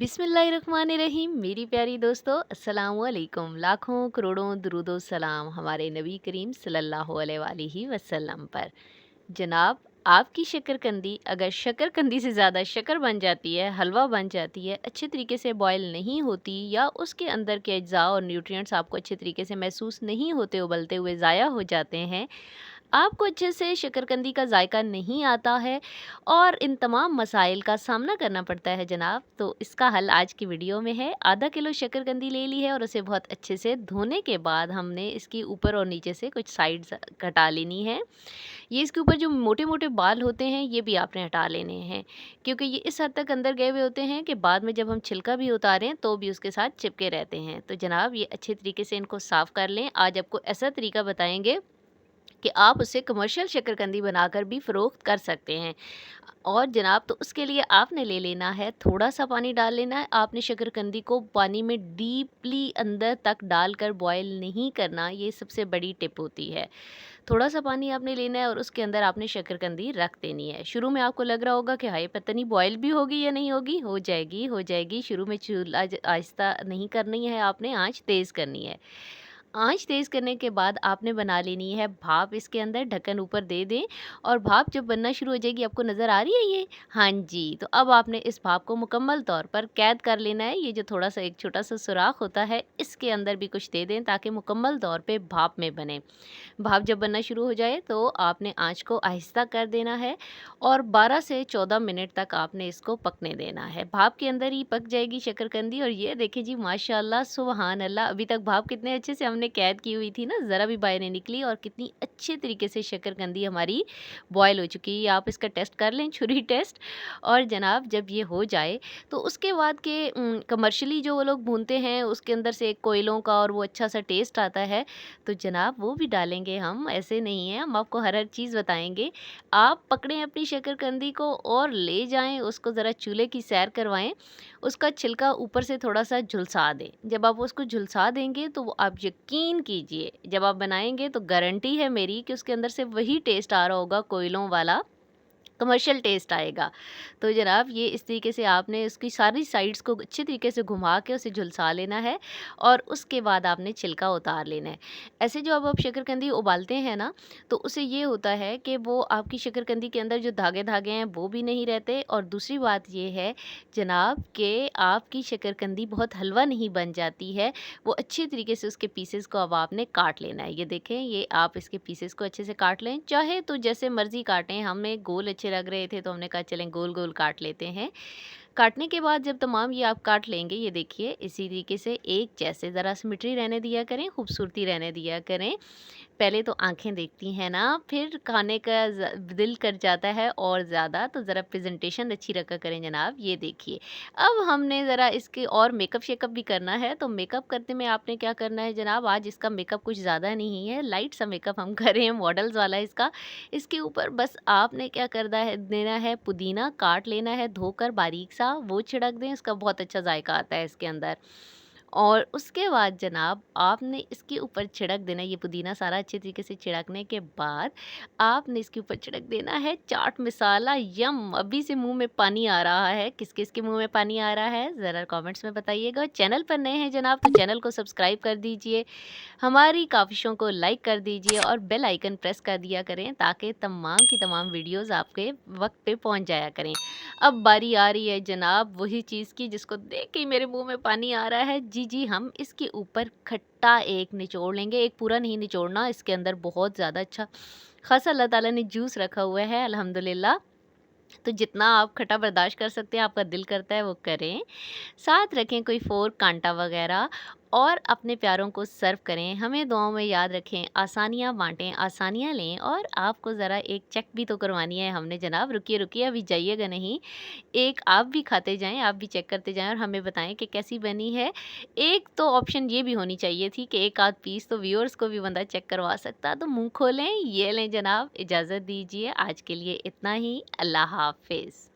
बिस्मिल्लाहिर्रहमानिर्रहीम। मेरी प्यारी दोस्तों, अस्सलाम वालेकुम। लाखों करोड़ों दुरूदो सलाम हमारे नबी करीम सल्लल्लाहु अलैहि वसल्लम पर। जनाब, आपकी शकरकंदी अगर शकरकंदी से ज़्यादा शक्कर बन जाती है, हलवा बन जाती है, अच्छे तरीके से बॉयल नहीं होती, या उसके अंदर के अज्जा और न्यूट्रिएंट्स आपको अच्छे तरीके से महसूस नहीं होते, उबलते हुए ज़ाया हो जाते हैं, आपको अच्छे से शकरकंदी का जायका नहीं आता है और इन तमाम मसाइल का सामना करना पड़ता है जनाब, तो इसका हल आज की वीडियो में है। आधा किलो शकरकंदी ले ली है और उसे बहुत अच्छे से धोने के बाद हमने इसकी ऊपर और नीचे से कुछ साइड्स हटा लेनी है। ये इसके ऊपर जो मोटे मोटे बाल होते हैं ये भी आपने हटा लेने हैं, क्योंकि ये इस हद तक अंदर गए हुए होते हैं कि बाद में जब हम छिलका भी उतारें तो भी उसके साथ चिपके रहते हैं। तो जनाब, ये अच्छे तरीके से इनको साफ़ कर लें। आज आपको ऐसा तरीका बताएंगे कि आप उसे कमर्शियल शकरकंदी बनाकर भी फ़रोख्त कर सकते हैं। और जनाब, तो उसके लिए आपने ले लेना है, थोड़ा सा पानी डाल लेना है। आपने शकरकंदी को पानी में डीपली अंदर तक डालकर बॉयल नहीं करना, ये सबसे बड़ी टिप होती है। थोड़ा सा पानी आपने लेना है और उसके अंदर आपने शकरकंदी रख देनी है। शुरू में आपको लग रहा होगा कि हाय पता नहीं बॉयल भी होगी या नहीं होगी। हो जाएगी, हो जाएगी। शुरू में चूल्हा आहिस्ता नहीं करनी है, आपने आँच तेज़ करनी है। आँच तेज़ करने के बाद आपने बना लेनी है भाप। इसके अंदर ढक्कन ऊपर दे दें और भाप जब बनना शुरू हो जाएगी, आपको नज़र आ रही है ये? हाँ जी, तो अब आपने इस भाप को मुकम्मल तौर पर कैद कर लेना है। ये जो थोड़ा-सा एक छोटा-सा सुराख होता है, इसके अंदर भी कुछ दे दें ताकि मुकम्मल तौर पे भाप में बने। भाप जब बनना शुरू हो जाए तो आपने आँच को आहिस्ता कर देना है और 12 से 14 मिनट तक आपने इसको पकने देना है। भाप के अंदर ही पक जाएगी शकरकंदी और ये देखिए जी, माशाल्लाह सुबहान अल्लाह, अभी तक भाप कितने अच्छे से हमने कैद की हुई थी ना, ज़रा भी बाहर नहीं निकली और कितनी अच्छे तरीके से शकरकंदी हमारी बॉयल हो चुकी है। आप इसका टेस्ट कर लें, छुरी टेस्ट। और जनाब, जब ये हो जाए तो उसके बाद के कमर्शियली जो वो लोग भूनते हैं उसके अंदर से एक कोयलों का और वो अच्छा सा टेस्ट आता है, तो जनाब वो भी डालेंगे हम, ऐसे नहीं है, हम आपको हर हर चीज़ बताएँगे। आप पकड़ें अपनी शकरकंदी को और ले जाएँ, उसको ज़रा चूल्हे की सैर करवाएँ, उसका छिलका ऊपर से थोड़ा-सा झुलसा दें। जब आप उसको झुलसा देंगे तो वो आप यकीन कीजिए, जब आप बनाएँगे तो गारंटी है मेरी कि उसके अंदर से वही टेस्ट आ रहा होगा कोयलों वाला, कमर्शियल टेस्ट आएगा। तो जनाब, ये इस तरीके से आपने उसकी सारी साइड्स को अच्छे तरीके से घुमा के उसे झुलसा लेना है और उसके बाद आपने छिलका उतार लेना है। ऐसे जो अब आप शकरकंदी उबालते हैं ना, तो उससे ये होता है कि वो आपकी शकरकंदी के अंदर जो धागे-धागे हैं वो भी नहीं रहते, और दूसरी बात ये है जनाब कि आपकी शकरकंदी बहुत हलवा नहीं बन जाती है। वो अच्छे तरीके से उसके पीसेस को अब आपने काट लेना है। ये देखें, ये आप इसके पीसेस को अच्छे से काट लें, चाहे तो जैसे मर्ज़ी काटें। हमें गोल अच्छे लग रहे थे तो हमने कहा चलें गोल-गोल काट लेते हैं। काटने के बाद जब तमाम ये आप काट लेंगे, ये देखिए इसी तरीके से एक जैसे, ज़रा सिमेट्री रहने दिया करें, खूबसूरती रहने दिया करें। पहले तो आँखें देखती हैं ना, फिर खाने का दिल कर जाता है और ज़्यादा, तो ज़रा प्रेजेंटेशन अच्छी रखा करें जनाब। ये देखिए, अब हमने ज़रा इसके और मेकअप शेकअप भी करना है, तो मेकअप करने में आपने क्या करना है जनाब, आज इसका मेकअप कुछ ज़्यादा नहीं है, लाइट सा मेकअप हम कर रहे हैं, मॉडल्स वाला है इसका। इसके ऊपर बस आपने क्या करना है, देना है पुदीना, काट लेना है धोकर बारीक सा, वो छिड़क दें, इसका बहुत अच्छा जायका आता है इसके अंदर। और उसके बाद जनाब, आपने इसके ऊपर छिड़क देना ये पुदीना सारा, अच्छे तरीके से छिड़कने के बाद आपने इसके ऊपर छिड़क देना है चाट मसाला। यम, अभी से मुंह में पानी आ रहा है। किस किस के मुंह में पानी आ रहा है ज़रा कमेंट्स में बताइएगा। चैनल पर नए हैं जनाब तो चैनल को सब्सक्राइब कर दीजिए, हमारी काविशों को लाइक कर दीजिए और बेल आइकन प्रेस कर दिया करें ताकि तमाम की तमाम वीडियोस आपके वक्त पे पहुंच जाया करें। अब बारी आ रही है जनाब वही चीज़ की जिसको देख के ही मेरे मुंह में पानी आ रहा है। जी जी, हम इसके ऊपर खट्टा एक निचोड़ लेंगे, एक पूरा नहीं निचोड़ना, इसके अंदर बहुत ज़्यादा अच्छा खासा अल्लाह ताला ने जूस रखा हुआ है अल्हम्दुलिल्लाह। तो जितना आप खट्टा बर्दाश्त कर सकते हैं, आपका दिल करता है वो करें। साथ रखें कोई फ़ोर्क, कांटा वगैरह, और अपने प्यारों को सर्व करें। हमें दुआओं में याद रखें, आसानियाँ बाँटें, आसानियाँ लें। और आपको ज़रा एक चेक भी तो करवानी है हमने जनाब। रुकिए, रुकिए, अभी जाइएगा नहीं। एक आप भी खाते जाएँ, आप भी चेक करते जाएँ और हमें बताएँ कि कैसी बनी है। एक तो ऑप्शन ये भी होनी चाहिए थी कि एक आध पीस तो व्यूअर्स को भी बंदा चेक करवा सकता। तो मुँह खोलें, ये लें जनाब, इजाज़त दीजिए। आज के लिए इतना ही। अल्लाह हाफ़िज़।